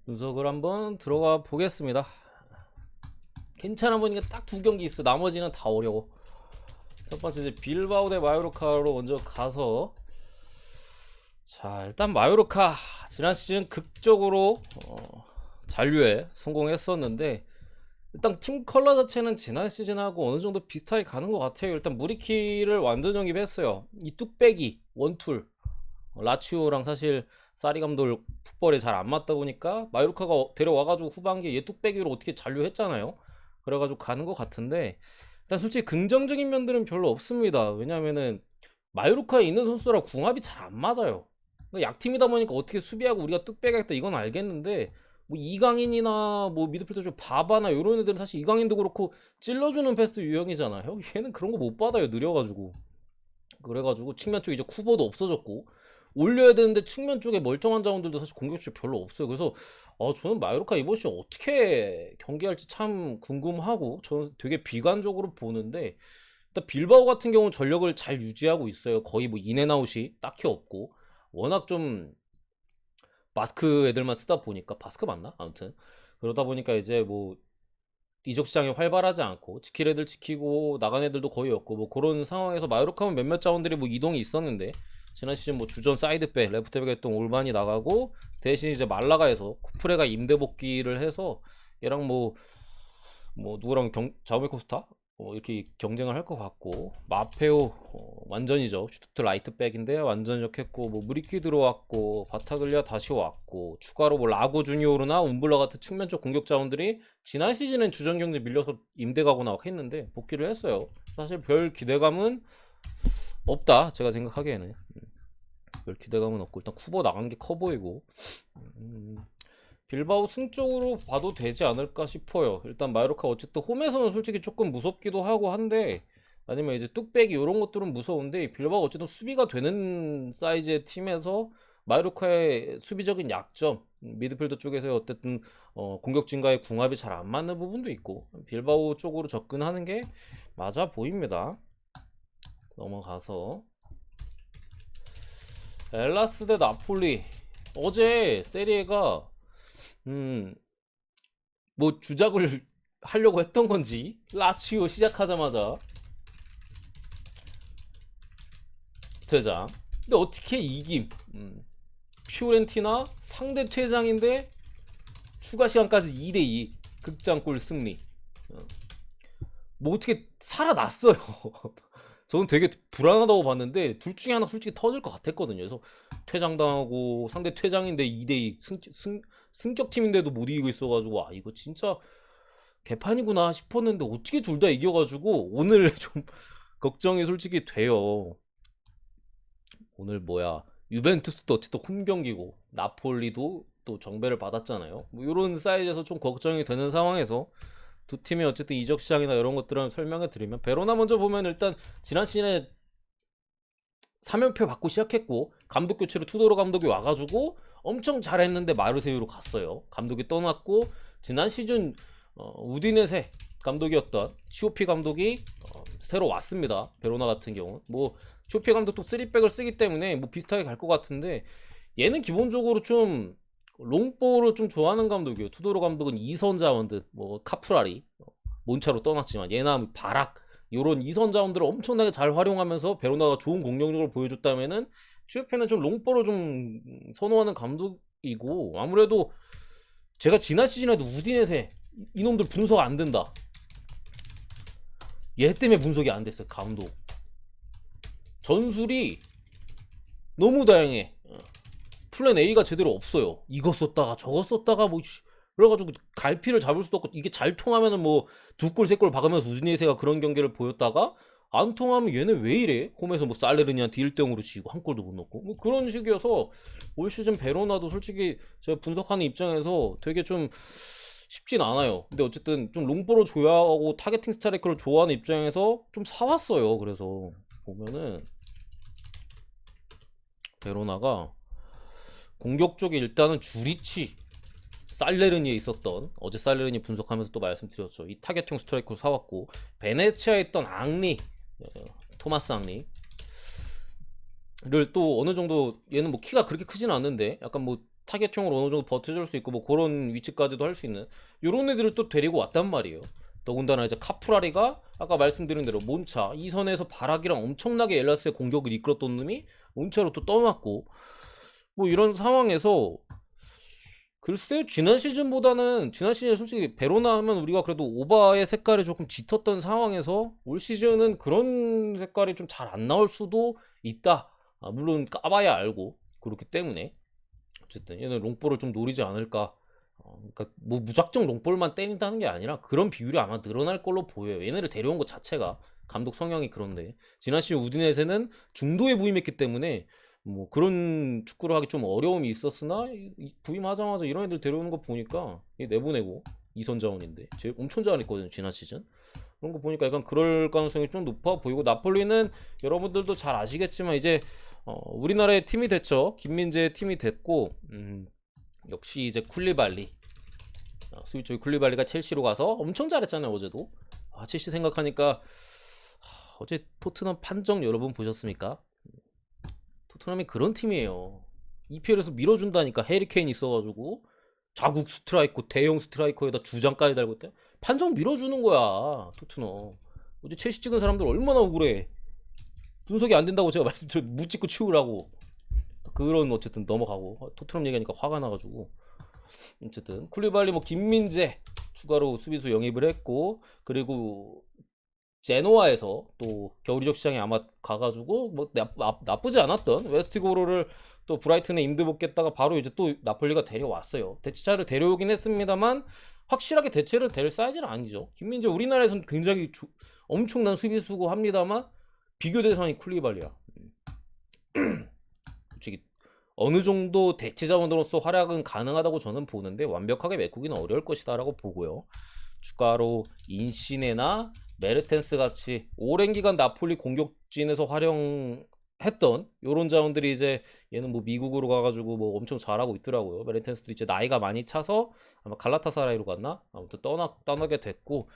분석을 한번 들어가 보겠습니다. 괜찮아 보니까 딱 두 경기 있어. 나머지는 다 어려워. 첫 번째 이제 빌바오 대 마요르카로 먼저 가서, 자 일단 마요르카 지난 시즌 극적으로 잔류에 성공했었는데, 일단 팀 컬러 자체는 지난 시즌하고 어느 정도 비슷하게 가는 것 같아요. 일단 무리키를 완전 영입했어요. 이 뚝배기 원툴 라치오랑 사실 사리 감독 풋볼에 잘 안 맞다 보니까 마요르카가 데려와가지고 후반기에 얘 뚝배기로 어떻게 잔류했잖아요. 그래가지고 가는 것 같은데, 일단 솔직히 긍정적인 면들은 별로 없습니다. 왜냐면은 마요르카에 있는 선수랑 궁합이 잘 안 맞아요. 그러니까 약팀이다 보니까 어떻게 수비하고 우리가 뚝배기 하겠다 이건 알겠는데, 뭐 이강인이나 뭐 미드필더 좀 바바나 이런 애들은 사실 이강인도 그렇고 찔러주는 패스 유형이잖아요. 얘는 그런 거 못 받아요, 느려가지고. 그래가지고 측면 쪽에 이제 쿠버도 없어졌고, 올려야 되는데 측면 쪽에 멀쩡한 자원들도 사실 공격수 별로 없어요. 그래서 저는 마요르카 이번 시즌 어떻게 경기할지 참 궁금하고, 저는 되게 비관적으로 보는데, 일단 빌바오 같은 경우는 전력을 잘 유지하고 있어요. 거의 뭐 인앤아웃이 딱히 없고, 워낙 좀 바스크 애들만 쓰다 보니까, 바스크 맞나? 아무튼 그러다 보니까 이제 뭐 이적 시장이 활발하지 않고 지킬 애들 지키고 나간 애들도 거의 없고, 뭐 그런 상황에서 마요르카는 몇몇 자원들이 뭐 이동이 있었는데, 지난 시즌 뭐 주전 사이드백 레프트백 했던 올반이 나가고, 대신 이제 말라가에서 쿠프레가 임대 복귀를 해서 얘랑 뭐 누구랑 자우메 코스타 이렇게 경쟁을 할 것 같고, 마페오 완전이죠. 슈투트 라이트백인데 완전역했고, 뭐 무리키 들어왔고, 바타글리아 다시 왔고, 추가로 뭐 라고 주니오르나 움블러 같은 측면 쪽 공격 자원들이 지난 시즌엔 주전 경기 밀려서 임대 가거나 막 했는데 복귀를 했어요. 사실 별 기대감은 없다, 제가 생각하기에는. 별 기대감은 없고, 일단 쿠버 나간 게 커 보이고, 빌바오 승 쪽으로 봐도 되지 않을까 싶어요. 일단 마요르카 어쨌든 홈에서는 솔직히 조금 무섭기도 하고 한데, 아니면 이제 뚝배기 이런 것들은 무서운데, 빌바오 어쨌든 수비가 되는 사이즈의 팀에서 마요르카의 수비적인 약점, 미드필더 쪽에서 어쨌든 공격진과의 궁합이 잘 안 맞는 부분도 있고, 빌바오 쪽으로 접근하는 게 맞아 보입니다. 넘어가서 엘라스 대 나폴리. 어제 세리에가 음, 뭐 주작을 하려고 했던 건지 라치오 시작하자마자 퇴장. 근데 어떻게 이김? 피오렌티나 상대 퇴장인데 추가 시간까지 2대2 극장골 승리. 어, 뭐 어떻게 살아났어요. 저는 되게 불안하다고 봤는데 둘 중에 하나 솔직히 터질 것 같았거든요. 그래서 퇴장당하고 상대 퇴장인데 2대2 승격팀인데도 못 이기고 있어가지고, 아 이거 진짜 개판이구나 싶었는데 어떻게 둘 다 이겨가지고 오늘 좀 걱정이 솔직히 돼요. 오늘 뭐야, 유벤투스도 어쨌든 홈 경기고 나폴리도 또 정배를 받았잖아요. 뭐 이런 사이즈에서 좀 걱정이 되는 상황에서 두 팀의 어쨌든 이적 시장이나 이런 것들을 설명해 드리면, 베로나 먼저 보면 일단 지난 시즌에 3연패 받고 시작했고, 감독 교체로 투도로 감독이 와가지고 엄청 잘했는데 마르세유로 갔어요. 감독이 떠났고, 지난 시즌 우디네세 감독이었던 치오피 감독이 새로 왔습니다. 베로나 같은 경우 뭐 치오피 감독도 3백을 쓰기 때문에 뭐 비슷하게 갈 것 같은데, 얘는 기본적으로 좀 롱볼을 좀 좋아하는 감독이에요. 투도로 감독은 이선 자원들 뭐 카프라리 몬차로 떠났지만 얘나 뭐 바락 요런 이선 자원들을 엄청나게 잘 활용하면서 베로나가 좋은 공격력을 보여줬다면은, 치오피는 좀 롱볼을 좀 선호하는 감독이고, 아무래도 제가 지난 시즌에도 우디네세 이놈들 분석 안 된다, 얘 때문에 분석이 안 됐어요. 감독 전술이 너무 다양해. 플랜 A가 제대로 없어요. 이거 썼다가 저거 썼다가 뭐 그래가지고 갈피를 잡을 수도 없고, 이게 잘 통하면은 뭐 두 골 세 골 박으면서 우즈니에세가 그런 경기를 보였다가, 안 통하면 얘네 왜 이래? 홈에서 뭐 살레르니한테 1대0으로 지고 한 골도 못 넣고 뭐 그런 식이어서, 올 시즌 베로나도 솔직히 제가 분석하는 입장에서 되게 좀 쉽진 않아요. 근데 어쨌든 좀 롱볼을 좋아하고 타겟팅 스트라이커를 좋아하는 입장에서 좀 사왔어요. 그래서 보면은 베로나가 공격 쪽에 일단은 주리치 살레르니에 있었던, 어제 살레르니 분석하면서 또 말씀드렸죠. 이 타겟형 스트라이커를 사왔고, 베네치아에 있던 앙리, 토마스 앙리를 또 어느 정도, 얘는 뭐 키가 그렇게 크진 않는데 약간 뭐 타겟형으로 어느 정도 버텨줄 수 있고 뭐 그런 위치까지도 할 수 있는 요런 애들을 또 데리고 왔단 말이에요. 더군다나 이제 카프라리가 아까 말씀드린 대로 몬차 이 선에서 바락이랑 엄청나게 엘라스의 공격을 이끌었던 놈이 몬차로 또 떠났고 뭐 이런 상황에서 글쎄 지난 시즌보다는 지난 시즌에 솔직히 베로나 하면 우리가 그래도 오바의 색깔이 조금 짙었던 상황에서 올 시즌은 그런 색깔이 좀 잘 안 나올 수도 있다. 물론 까봐야 알고 그렇기 때문에 어쨌든 얘는 롱볼을 좀 노리지 않을까. 그러니까 뭐 무작정 롱볼만 때린다는 게 아니라 그런 비율이 아마 늘어날 걸로 보여요. 얘네를 데려온 것 자체가 감독 성향이 그런데 지난 시즌 우디네세는 중도에 부임했기 때문에 뭐 그런 축구를 하기 좀 어려움이 있었으나 부임하자마자 이런 애들 데려오는 거 보니까 내보내고 이선 자원인데 제일 엄청 잘했거든요 지난 시즌. 그런 거 보니까 약간 그럴 가능성이 좀 높아 보이고 나폴리는 여러분들도 잘 아시겠지만 이제 우리나라의 팀이 됐죠. 김민재의 팀이 됐고 역시 이제 쿨리발리 수비 쪽에 쿨리발리가 첼시로 가서 엄청 잘했잖아요 어제도. 첼시 생각하니까 어제 토트넘 판정 여러분 보셨습니까? 토트넘이 그런 팀이에요. EPL에서 밀어준다니까. 해리케인 있어가지고 자국 스트라이커 대형 스트라이커에다 주장까지 달고 있대. 판정 밀어주는 거야 토트넘. 어제 첼시 찍은 사람들 얼마나 억울해. 분석이 안 된다고 제가 말씀드려 묻찍고 치우라고. 그런 어쨌든 넘어가고 토트넘 얘기하니까 화가 나가지고 어쨌든 쿨리발리 뭐 김민재 추가로 수비수 영입을 했고 그리고 제노아에서 또 겨울이적 시장에 아마 가가지고 뭐 나쁘지 않았던 웨스티고로를 또 브라이튼에 임대 붙겠다가 바로 이제 또 나폴리가 데려왔어요. 대체자를 데려오긴 했습니다만 확실하게 대체를 될 사이즈는 아니죠. 김민재 우리나라에서는 굉장히 엄청난 수비수고 합니다만 비교 대상이 쿨리발리야. 솔직히 어느 정도 대체 자원으로서 활약은 가능하다고 저는 보는데 완벽하게 메꾸기는 어려울 것이다라고 보고요. 추가로 인시네나 메르텐스 같이 오랜 기간 나폴리 공격진에서 활용했던 요런 자원들이 이제 얘는 뭐 미국으로 가가지고 뭐 엄청 잘하고 있더라고요. 메르텐스도 이제 나이가 많이 차서 아마 갈라타사라이로 갔나? 아무튼 떠나게 됐고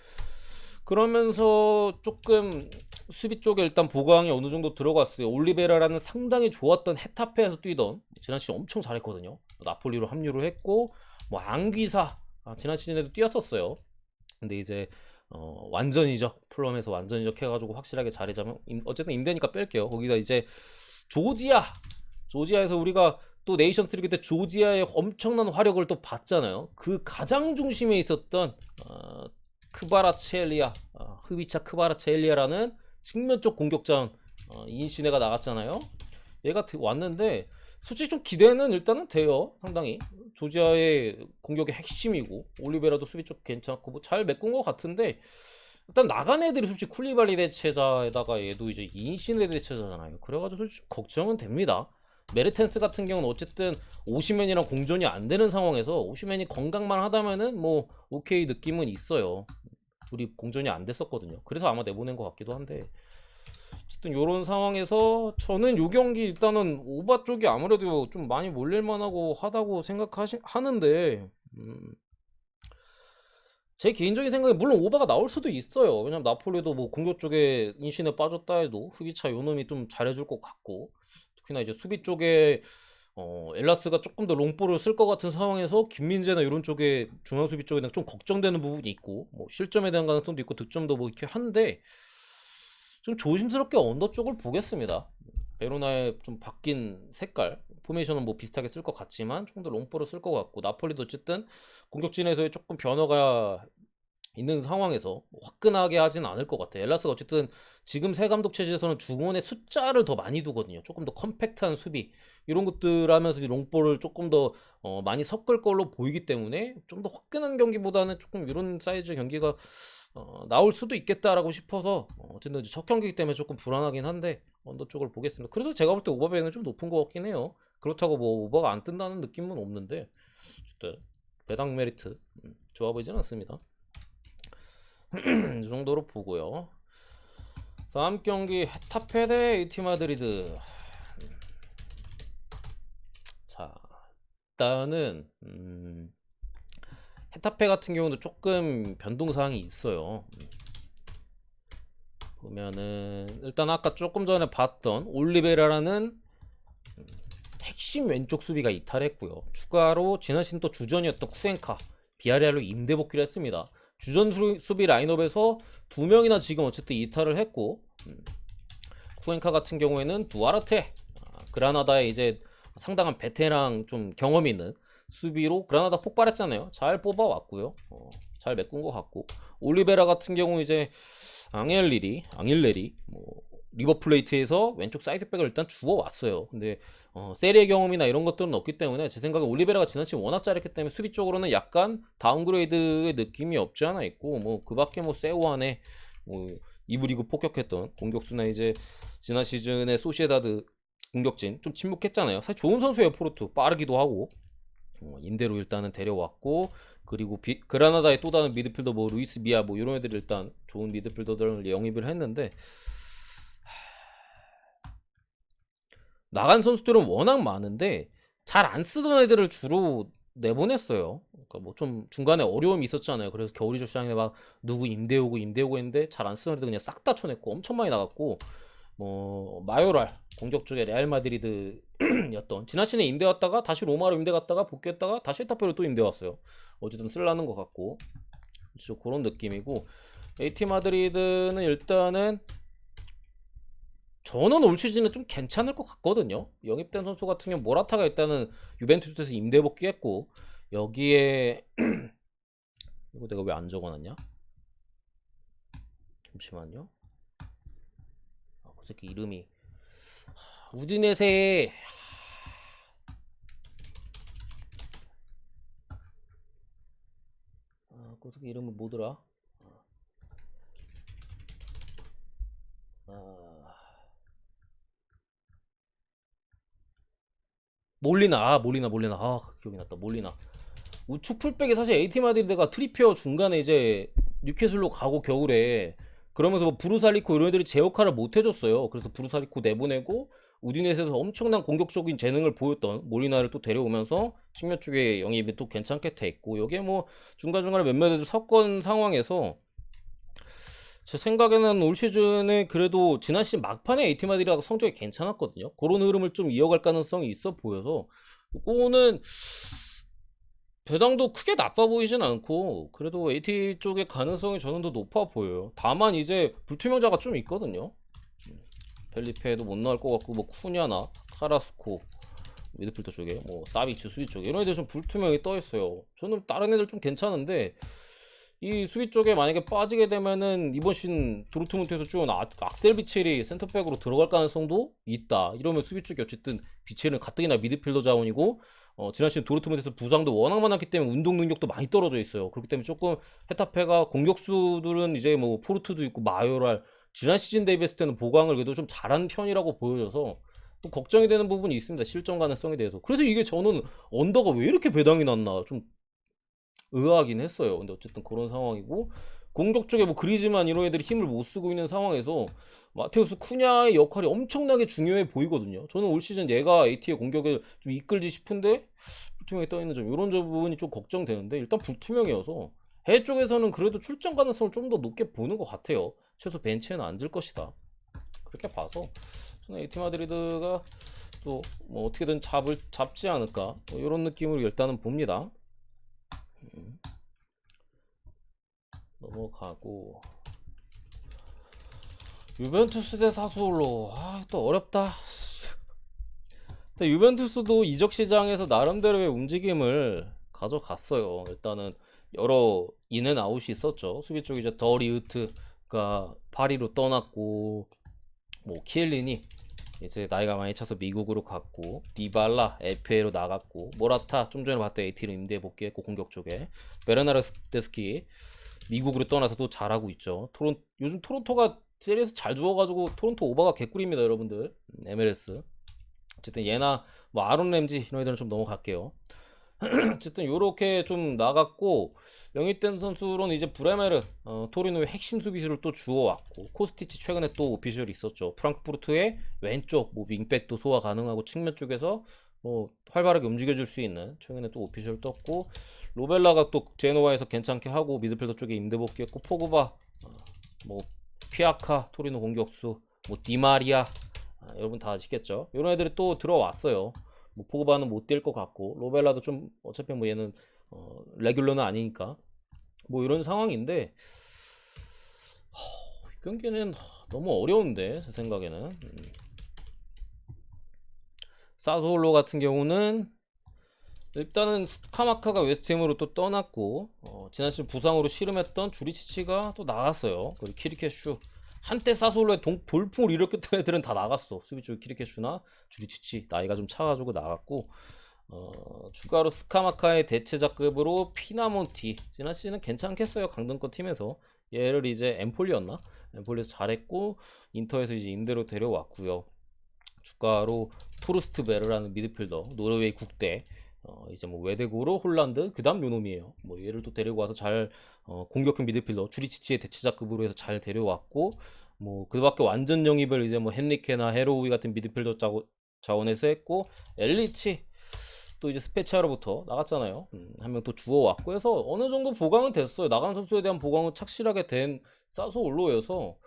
그러면서 조금 수비 쪽에 일단 보강이 어느 정도 들어갔어요. 올리베라라는 상당히 좋았던 헤타페에서 뛰던 지난 시즌 엄청 잘했거든요. 나폴리로 합류를 했고 뭐 앙귀사 지난 시즌에도 뛰었었어요. 근데 이제 완전 이적 플럼에서 완전 이적 해가지고 확실하게 자리 잡으면 어쨌든 임대니까 뺄게요. 거기다 이제 조지아에서 우리가 또 네이션스 리그 때 조지아의 엄청난 화력을 또 봤잖아요. 그 가장 중심에 있었던 크바라체엘리아 흐비차 크바라체엘리아라는 측면 쪽 공격자원 인시네가 나갔잖아요. 얘가 왔는데 솔직히 좀 기대는 일단은 돼요. 상당히 조지아의 공격의 핵심이고 올리베라도 수비 쪽 괜찮고 뭐 잘 메꾼 것 같은데 일단 나간 애들이 솔직히 쿨리발리 대체자에다가 얘도 이제 인시네 대체자잖아요. 그래가지고 솔직히 걱정은 됩니다. 메르텐스 같은 경우는 어쨌든 오시맨이랑 공존이 안 되는 상황에서 오시맨이 건강만 하다면은 뭐 오케이 느낌은 있어요. 둘이 공존이 안 됐었거든요. 그래서 아마 내보낸 것 같기도 한데 어쨌든 요런 상황에서 저는 요 경기 일단은 오바 쪽이 아무래도 좀 많이 몰릴만하고 하다고 생각하는데 제 개인적인 생각에 물론 오바가 나올 수도 있어요. 왜냐면 나폴리도 뭐 공격 쪽에 인신에 빠졌다 해도 후기차 요놈이 좀 잘해줄 것 같고 특히나 이제 수비 쪽에 엘라스가 조금 더 롱볼을 쓸 것 같은 상황에서 김민재나 이런 쪽에 중앙 수비 쪽에는 좀 걱정되는 부분이 있고 뭐 실점에 대한 가능성도 있고 득점도 뭐 이렇게 한데 좀 조심스럽게 언더 쪽을 보겠습니다. 베로나의 좀 바뀐 색깔 포메이션은 뭐 비슷하게 쓸 것 같지만 좀 더 롱볼을 쓸 것 같고 나폴리도 어쨌든 공격진에서의 조금 변화가 있는 상황에서 화끈하게 하진 않을 것 같아요. 엘라스가 어쨌든 지금 새 감독 체제에서는 중원의 숫자를 더 많이 두거든요. 조금 더 컴팩트한 수비 이런 것들 하면서 롱볼을 조금 더 많이 섞을 걸로 보이기 때문에 좀 더 화끈한 경기보다는 조금 이런 사이즈 경기가 나올 수도 있겠다라고 싶어서 어쨌든 첫 경기이기 때문에 조금 불안하긴 한데 언더 쪽을 보겠습니다. 그래서 제가 볼 때 오버배는 좀 높은 것 같긴 해요. 그렇다고 뭐 오버가 안 뜬다는 느낌은 없는데 어쨌든 배당 메리트 좋아 보이진 않습니다. 이 정도로 보고요. 다음 경기 헤타페 대 에이티 마드리드. 자 일단은 헤타페 같은 경우도 조금 변동사항이 있어요. 보면은 일단 아까 조금 전에 봤던 올리베라라는 핵심 왼쪽 수비가 이탈했고요. 추가로 지난 시즌 또 주전이었던 쿠엔카, 비아레알로 임대 복귀를 했습니다. 주전 수비 라인업에서 2명이나 지금 어쨌든 이탈을 했고, 쿠엔카 같은 경우에는 두아르테, 그라나다에 이제 상당한 베테랑 좀 경험이 있는 수비로 그라나다 폭발했잖아요. 잘 뽑아왔고요. 잘 메꾼 것 같고, 올리베라 같은 경우 이제 앙일레리 뭐 리버플레이트에서 왼쪽 사이드백을 일단 주워왔어요. 근데 세리의 경험이나 이런 것들은 없기 때문에 제 생각에 올리베라가 지난 시즌 워낙 잘했기 때문에 수비 쪽으로는 약간 다운그레이드의 느낌이 없지 않아 있고, 뭐 그밖에 뭐 세오안에 뭐 이브 리그 폭격했던 공격수나 이제 지난 시즌에 소시에다드 공격진 좀 침묵했잖아요. 사실 좋은 선수예요. 포르투 빠르기도 하고, 임대로 일단은 데려왔고, 그리고 그라나다의 또 다른 미드필더 뭐 루이스 미아 뭐 이런 애들 일단 좋은 미드필더들을 영입을 했는데, 나간 선수들은 워낙 많은데 잘 안 쓰던 애들을 주로 내보냈어요. 그러니까 뭐 좀 중간에 어려움이 있었잖아요. 그래서 겨울이적 시장에 막 누구 임대 오고 했는데 잘 안 쓰던 애들 그냥 싹 다 쳐냈고 엄청 많이 나갔고, 뭐 마요랄 공격 쪽에 레알 마드리드였던 지난 시즌에 임대 왔다가 다시 로마로 임대 갔다가 복귀했다가 다시 에타페로 또 임대 왔어요. 어쨌든 쓸라는 것 같고, 그런 느낌이고, AT 마드리드는 일단은 저는 올 시즌은 좀 괜찮을 것 같거든요. 영입된 선수 같은 경우 모라타가 일단은 유벤투스에서 임대 복귀했고, 여기에 이거 내가 왜 안 적어놨냐? 잠시만요. 그 새끼 이름이 우디네세 그 새끼 이름은 뭐더라? 몰리나 기억이 났다. 몰리나. 우측 풀백이 사실 AT 마드리드가 트리피어 중간에 이제 뉴캐슬로 가고 겨울에 그러면서 뭐 부루살리코 이런 애들이 제 역할을 못 해줬어요. 그래서 부루살리코 내보내고 우디네스에서 엄청난 공격적인 재능을 보였던 몰리나를 또 데려오면서 측면 쪽에 영입이 또 괜찮게 됐고, 여기에 뭐 중간중간에 몇몇 애들 섞은 상황에서 제 생각에는 올 시즌에 그래도 지난 시즌 막판에 AT 마드리드가 성적이 괜찮았거든요. 그런 흐름을 좀 이어갈 가능성이 있어 보여서 이거는 배당도 크게 나빠 보이진 않고 그래도 AT 쪽의 가능성이 저는 더 높아 보여요. 다만 이제 불투명자가 좀 있거든요. 펠리페도 못 나올 것 같고, 뭐 쿠냐나 카라스코 미드필더 쪽에 뭐 사비치 수비 쪽에 이런 애들 좀 불투명이 떠 있어요. 저는 다른 애들 좀 괜찮은데 이 수비 쪽에 만약에 빠지게 되면은 이번 시즌 도르트문트에서 쭉 악셀 비첼이 센터백으로 들어갈 가능성도 있다. 이러면 수비 쪽이 어쨌든 비첼은 가뜩이나 미드필더 자원이고, 지난 시즌 도르트문트에서 부상도 워낙 많았기 때문에 운동 능력도 많이 떨어져 있어요. 그렇기 때문에 조금 헤타페가 공격수들은 이제 뭐 포르투도 있고 마요랄 지난 시즌 대비했을 때는 보강을 그래도 좀 잘한 편이라고 보여져서 좀 걱정이 되는 부분이 있습니다. 실점 가능성에 대해서. 그래서 이게 저는 언더가 왜 이렇게 배당이 났나 좀 의아하긴 했어요. 근데 어쨌든 그런 상황이고, 공격 쪽에 뭐 그리즈만 이런 애들이 힘을 못 쓰고 있는 상황에서 마테우스 쿠냐의 역할이 엄청나게 중요해 보이거든요. 저는 올 시즌 얘가 AT의 공격을 좀 이끌지 싶은데 불투명이 떠있는 점, 이런 부분이 좀 걱정되는데, 일단 불투명이어서 해외 쪽에서는 그래도 출전 가능성을 좀 더 높게 보는 것 같아요. 최소 벤치에는 앉을 것이다. 그렇게 봐서 저는 AT 마드리드가 또 뭐 어떻게든 잡지 않을까, 뭐 이런 느낌으로 일단은 봅니다. 넘어가고, 유벤투스 대 사수올로, 또 어렵다. 근데 유벤투스도 이적 시장에서 나름대로의 움직임을 가져갔어요. 일단은 여러 인앤 아웃이 있었죠. 수비 쪽에 이제 더리우트가 파리로 떠났고, 뭐 키엘린이 이제 나이가 많이 차서 미국으로 갔고, 디발라 FA로 나갔고, 모라타 좀 전에 봤던 AT로 임대 복귀했고, 공격 쪽에 베르나르데스키 미국으로 떠나서도 잘하고 있죠. 요즘 토론토가 세리에서 잘 주워가지고 토론토 오버가 개꿀입니다, 여러분들. MLS. 어쨌든 얘나 뭐 아론 램지 이런 애들은 좀 넘어갈게요. 어쨌든 요렇게 좀 나갔고, 영입된 선수로는 이제 브레메르 토리노의 핵심 수비수를 또 주워왔고, 코스티치 최근에 또 오피셜이 있었죠. 프랑크푸르트의 왼쪽 뭐 윙백도 소화 가능하고 측면 쪽에서 뭐 활발하게 움직여줄 수 있는 최근에 또 오피셜 떴고, 로벨라가 또 제노와에서 괜찮게 하고 미드필더 쪽에 임대 복귀했고, 포그바 뭐 피아카 토리노 공격수 뭐 디마리아 여러분 다 아시겠죠? 이런 애들이 또 들어왔어요. 뭐 포그바는 못 뛸 것 같고 로벨라도 좀 어차피 뭐 얘는 레귤러는 아니니까 뭐 이런 상황인데 이 경기는 너무 어려운데 제 생각에는. 사소올로 같은 경우는 일단은 스카마카가 웨스트햄으로 또 떠났고 지난 시즌 부상으로 씨름했던 주리치치가 또 나갔어요. 그리고 키리케슈 한때 사소올로의 돌풍을 일으켰던 애들은 다 나갔어. 수비 쪽 키리케슈나 주리치치 나이가 좀 차가지고 나갔고 추가로 스카마카의 대체자급으로 피나몬티 지난 시즌은 괜찮겠어요. 강등권 팀에서 얘를 이제 엠폴리였나? 엠폴리에서 잘했고 인터에서 이제 임대로 데려왔고요. 추가로 토르스트 베르라는 미드필더 노르웨이 국대 이제 뭐 외대고로 홀란드 그 다음 요놈이에요. 뭐 얘를 또 데리고 와서 잘 공격형 미드필더 주리치치의 대체자급으로 해서 잘 데려왔고 뭐 그밖에 완전 영입을 이제 뭐 헨리케나 헤로우이 같은 미드필더 자원에서 했고 엘리치 또 이제 스페치아로부터 나갔잖아요. 한 명 또 주워왔고 해서 어느 정도 보강은 됐어요. 나간 선수에 대한 보강은 착실하게 된 사소올로여서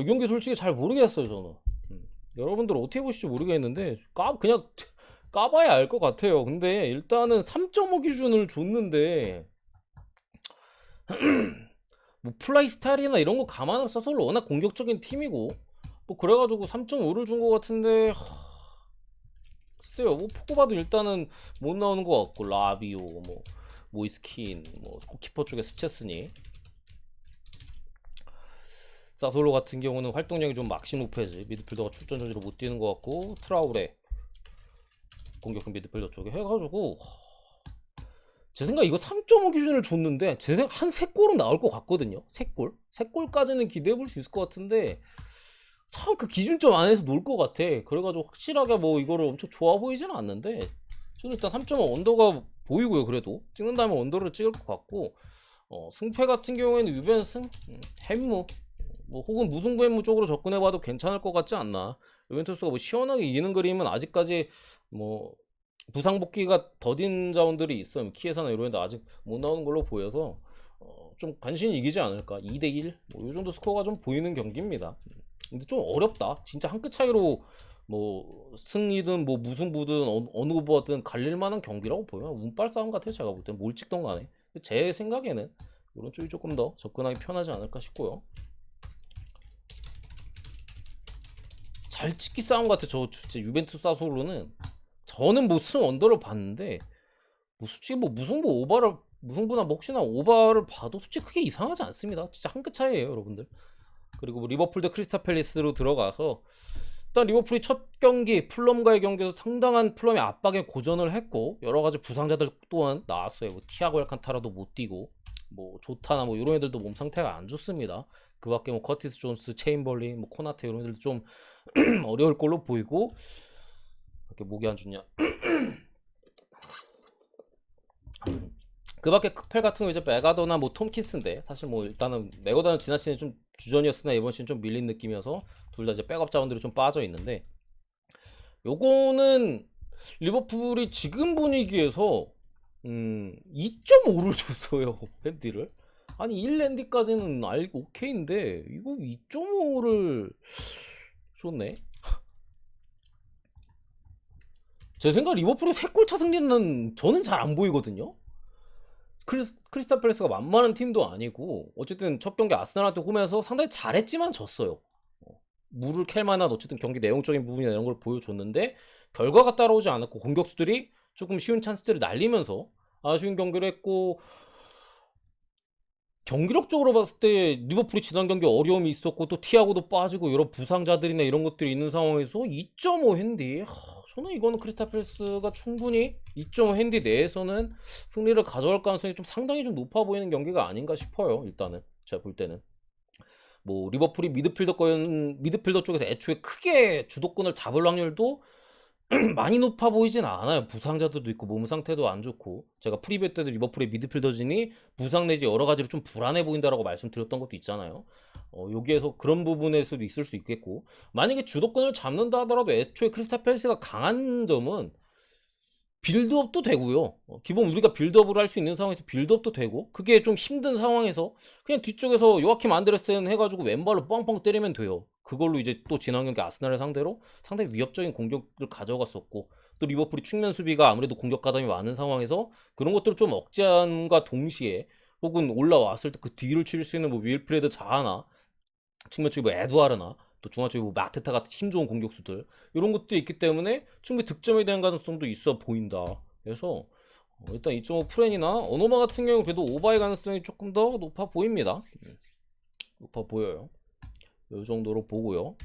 이 경기 솔직히 잘 모르겠어요 저는. 여러분들 어떻게 보실지 모르겠는데 그냥 까봐야 알 것 같아요. 근데 일단은 3.5 기준을 줬는데 뭐 플라이 스타일이나 이런 거 감안하면 사솔로 워낙 공격적인 팀이고 뭐 그래가지고 3.5를 준 것 같은데 글쎄요. 뭐 포그바도 일단은 못 나오는 것 같고 라비오 뭐 모이스킨 뭐 키퍼 쪽에 스체스니 사솔로 같은 경우는 활동량이 좀 막심 우페지 미드필더가 출전 저지로 못 뛰는 것 같고 트라우레 공격형 미드필더 쪽에 해가지고 제 생각 이거 3.5 기준을 줬는데 제 생각 한 3골은 나올 것 같거든요. 3골? 3골까지는 기대해 볼 수 있을 것 같은데 참 그 기준점 안에서 놀 것 같아. 그래가지고 확실하게 뭐 이거를 엄청 좋아 보이지는 않는데 저는 일단 3.5 언더가 보이고요. 그래도 찍는다면 언더를 찍을 것 같고 승패 같은 경우에는 유벤승, 햄무 뭐 혹은 무승부 햄무 쪽으로 접근해봐도 괜찮을 것 같지 않나. 유벤투스가 뭐 시원하게 이기는 그림은 아직까지 뭐 부상 복귀가 더딘 자원들이 있어요. 키에사나 이런 애들 아직 못 나오는 걸로 보여서 좀 간신히 이기지 않을까. 2대1 뭐 이 정도 스코어가 좀 보이는 경기입니다. 근데 좀 어렵다. 진짜 한 끗 차이로 뭐 승리든 뭐 무승부든 어느 후보든 갈릴 만한 경기라고 보여요. 운빨 싸움 같아요. 제가 볼 때 뭘 찍던 간에. 제 생각에는 이런 쪽이 조금 더 접근하기 편하지 않을까 싶고요. 잘 찍기 싸움 같아. 저 진짜 유벤투스 사소로는 저는 뭐 승 언더를 봤는데 뭐 솔직히 뭐 무승부나 뭐 혹시나 오버를 봐도 솔직히 크게 이상하지 않습니다. 진짜 한 끗 차이에요, 여러분들. 그리고 뭐 리버풀 대 크리스탈 팰리스로 들어가서 일단 리버풀이 첫 경기 풀럼과의 경기에서 상당한 풀럼의 압박에 고전을 했고 여러 가지 부상자들 또한 나왔어요. 뭐 티아고 알칸타라도 못 뛰고 뭐 조타나 뭐 이런 애들도 몸 상태가 안 좋습니다. 그 밖에 뭐 커티스 존스, 체인벌린, 뭐 코나테 이런 애들도 좀 어려울 걸로 보이고 이렇게 목이 안 좋냐. 그 밖에 크펠 같은 거 이제 메가더나 뭐 톰킨스인데 사실 뭐 일단은 메가더는 지난 시즌 좀 주전이었으나 이번 시즌 좀 밀린 느낌이어서 둘 다 이제 백업 자원들이 좀 빠져 있는데 요거는 리버풀이 지금 분위기에서 2.5를 줬어요. 밴디를. 아니 1랜디까지는 알고 오케이인데 이거 2.5를 줬네. 제 생각 리버풀이 3골차 승리는 저는 잘 안 보이거든요. 크리스탈 팰리스가 만만한 팀도 아니고 어쨌든 첫 경기 아스날한테 홈에서 상당히 잘했지만 졌어요. 물을 캘 만한 어쨌든 경기 내용적인 부분이나 이런 걸 보여줬는데 결과가 따라오지 않았고 공격수들이 조금 쉬운 찬스들을 날리면서 아쉬운 경기를 했고 경기력적으로 봤을 때 리버풀이 지난 경기 어려움이 있었고 또 티아고도 빠지고 여러 부상자들이나 이런 것들이 있는 상황에서 2.5 핸디 저는 이거는 크리스탈 팰리스가 충분히 2.5 핸디 내에서는 승리를 가져갈 가능성이 좀 상당히 좀 높아 보이는 경기가 아닌가 싶어요. 일단은 제가 볼 때는 뭐 리버풀이 미드필더 쪽에서 애초에 크게 주도권을 잡을 확률도 많이 높아 보이진 않아요. 부상자들도 있고 몸 상태도 안 좋고 제가 프리뷰 때도 리버풀의 미드필더진이 부상 내지 여러 가지로 좀 불안해 보인다라고 말씀드렸던 것도 있잖아요. 여기에서 그런 부분에서도 있을 수 있겠고 만약에 주도권을 잡는다 하더라도 애초에 크리스탈 팰리스가 강한 점은 빌드업도 되고요. 기본 우리가 빌드업을 할 수 있는 상황에서 빌드업도 되고 그게 좀 힘든 상황에서 그냥 뒤쪽에서 요아킴 안드레센 해가지고 왼발로 뻥뻥 때리면 돼요. 그걸로 이제 또 지난 경기 아스날을 상대로 상당히 위협적인 공격을 가져갔었고 또 리버풀이 측면 수비가 아무래도 공격 가담이 많은 상황에서 그런 것들을 좀 억제함과 동시에 혹은 올라왔을 때 그 뒤를 칠 수 있는 뭐 윌프레드 자하나 측면 쪽에 뭐 에두아르나 또 중앙 쪽에 뭐 마테타 같은 힘 좋은 공격수들 이런 것들이 있기 때문에 충분히 득점에 대한 가능성도 있어 보인다. 그래서 일단 2.5 프렌이나 어노마 같은 경우 그래도 오버의 가능성이 조금 더 높아 보입니다. 높아 보여요. 이 정도로 보고요.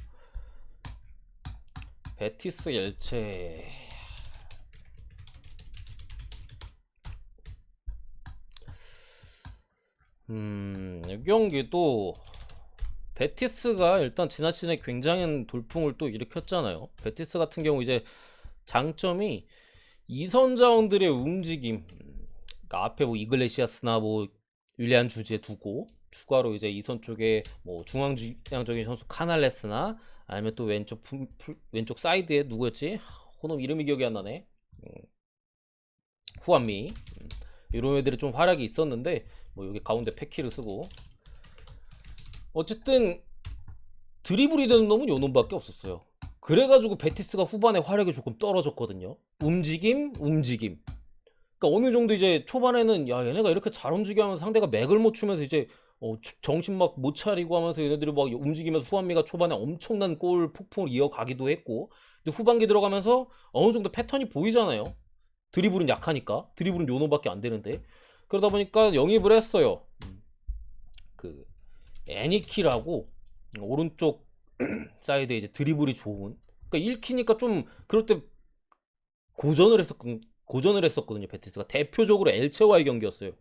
베티스 엘체 이 경기도 베티스가 일단 지난 시즌에 굉장한 돌풍을 또 일으켰잖아요. 베티스 같은 경우 이제 장점이 이선 자원들의 움직임, 그러니까 앞에 뭐 이글레시아스나 뭐 윌리안 주제 두고 추가로 이제 이선 쪽에 뭐 중앙지향적인 선수 카날레스나 아니면 또 왼쪽 사이드에 누구였지? 호놈 이름이 기억이 안 나네. 후안미 이런 애들이 좀 활약이 있었는데 뭐 여기 가운데 패키를 쓰고 어쨌든 드리블이 되는 놈은 요 놈밖에 없었어요. 그래가지고 베티스가 후반에 활약이 조금 떨어졌거든요. 움직임. 그러니까 어느 정도 이제 초반에는 야 얘네가 이렇게 잘 움직이면 상대가 맥을 못 추면서 이제 정신 막 못 차리고 하면서 얘네들이 막 움직이면서 후반미가 초반에 엄청난 골 폭풍을 이어가기도 했고 근데 후반기 들어가면서 어느 정도 패턴이 보이잖아요. 드리블은 약하니까 드리블은 요 놈밖에 안 되는데 그러다 보니까 영입을 했어요. 그 애니키라고 오른쪽 사이드에 이제 드리블이 좋은 그러니까 읽히니까 좀 그럴 때 고전을 했었거든요. 베티스가 대표적으로 엘체와의 경기였어요.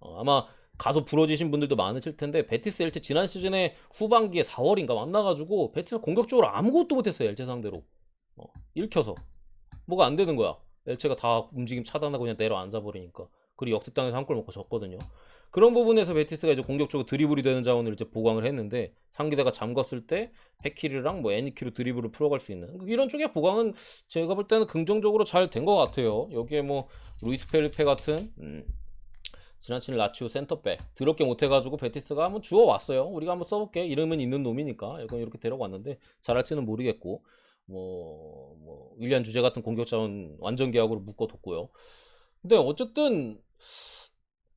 아마 가서 부러지신 분들도 많으실 텐데 베티스 엘체 지난 시즌에 후반기에 4월인가 만나가지고 베티스가 공격적으로 아무것도 못했어요. 엘체 상대로 읽혀서 뭐가 안 되는 거야. 엘체가 다 움직임 차단하고 그냥 내려앉아 버리니까 그리고 역습당해서 한 골 먹고 졌거든요. 그런 부분에서 베티스가 이제 공격적으로 드리블이 되는 자원을 이제 보강을 했는데 상대가 잠갔을 때 해키리랑 뭐 애니키로 드리블을 풀어갈 수 있는 이런 쪽의 보강은 제가 볼 때는 긍정적으로 잘 된 것 같아요. 여기에 뭐 루이스 펠리페 같은 지나친 라치오 센터백 더럽게 못해가지고 베티스가 한번 주워왔어요. 우리가 한번 써볼게. 이름은 있는 놈이니까 이건 이렇게 데려왔는데 잘할지는 모르겠고 뭐 윌리안 주제 같은 공격 자원 완전 계약으로 묶어뒀고요. 근데 어쨌든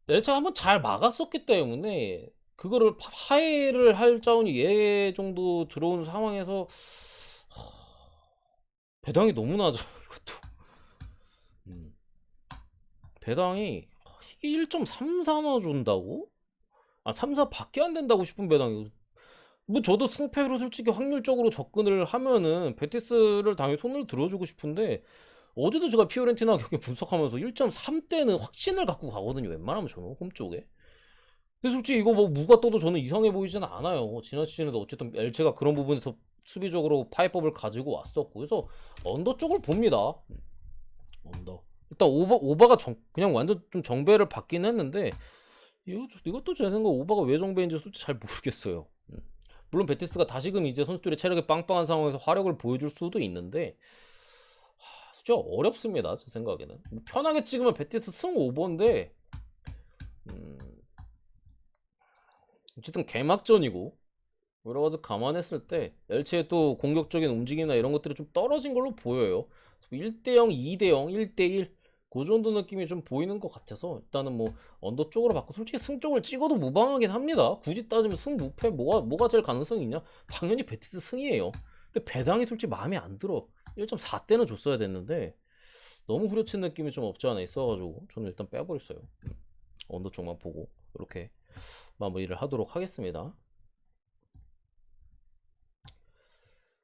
엘체가 한번 잘 막았었기 때문에 그거를 파해를 할 자원이 얘 정도 들어오는 상황에서 배당이 너무 낮아 이것도. 배당이 이게 1.34나 준다고? 3, 4 밖에 안 된다고 싶은 배당이 뭐 저도 승패로 솔직히 확률적으로 접근을 하면은 베티스를 당연히 손을 들어주고 싶은데 어제도 제가 피오렌티나 경기 분석하면서 1.3대는 확신을 갖고 가거든요. 웬만하면 저는 홈 쪽에. 근데 솔직히 이거 뭐 무가 떠도 저는 이상해 보이지는 않아요. 지난 시즌에도 어쨌든 엘체가 그런 부분에서 수비적으로 파이법을 가지고 왔었고 그래서 언더 쪽을 봅니다. 언더. 일단 오버가 그냥 완전 좀 정배를 받긴 했는데 이것도 제 생각 오버가 왜 정배인지 솔직히 잘 모르겠어요. 물론 베티스가 다시금 이제 선수들의 체력이 빵빵한 상황에서 화력을 보여줄 수도 있는데 진짜 어렵습니다. 제 생각에는 편하게 찍으면 베티스 승 오버인데 어쨌든 개막전이고 여러 가지 감안했을 때 엘체의 또 공격적인 움직임이나 이런 것들이 좀 떨어진 걸로 보여요. 1대0, 2대0, 1대1 그 정도 느낌이 좀 보이는 것 같아서 일단은 뭐 언더 쪽으로 받고 솔직히 승 쪽을 찍어도 무방하긴 합니다. 굳이 따지면 승 무패 뭐가 제일 가능성이 있냐? 당연히 베티스 승이에요. 근데 배당이 솔직히 마음에 안 들어. 1.4대는 줬어야 됐는데 너무 후려친 느낌이 좀 없지 않아 있어가지고 저는 일단 빼버렸어요. 언더 쪽만 보고 이렇게 마무리를 하도록 하겠습니다.